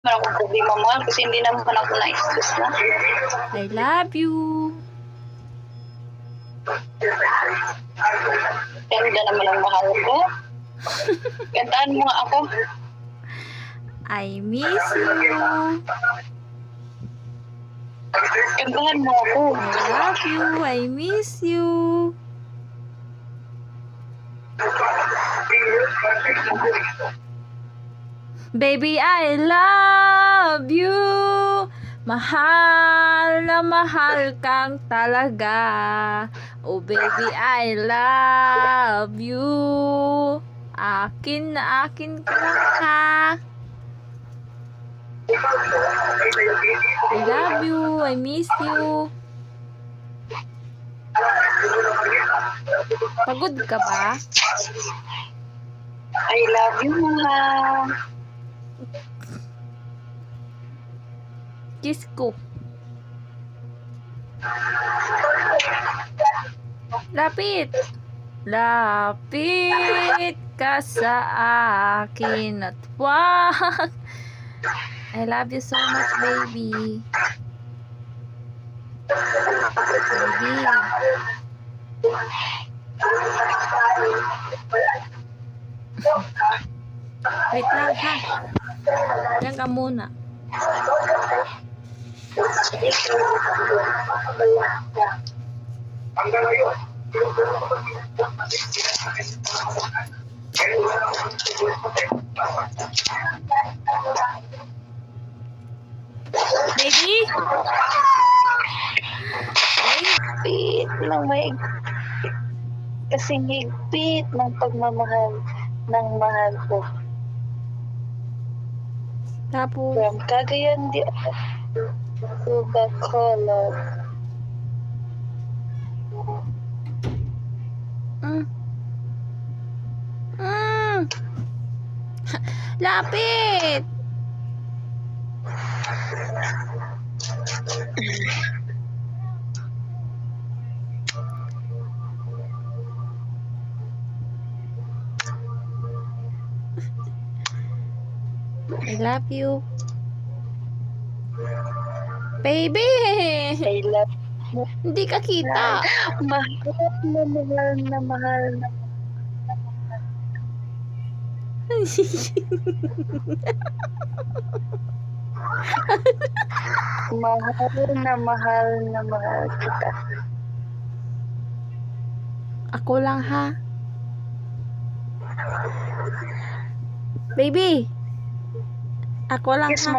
Wala akong problema mahal kasi hindi naman ako na-stress na. I love you. Ganda naman ang mahal ko. Gandaan mo nga ako. I miss you. Gandahan mo ako. I love you. I miss you. Baby, I love you. Mahal na mahal kang talaga. Oh baby, I love you. Akin na akin ka lang ha. I love you. I miss you. Pagod ka ba? I love you, mahal. Kiss ko. Lapit. Lapit ka sa akin at wag. I love you so much, baby. Baby. Wait lang ha. Diyan ka muna. Baby? Higpit ng may kasing higpit ng pagmamahal ng mahal ko. Tapos, From Cagayan de to Bacolod. Lapit! I love you. Baby! I love you. Hindi ka kita. Mahal na mahal na mahal na mahal na mahal kita. Ako lang ha. Baby! Ako lang Kiss ha. mo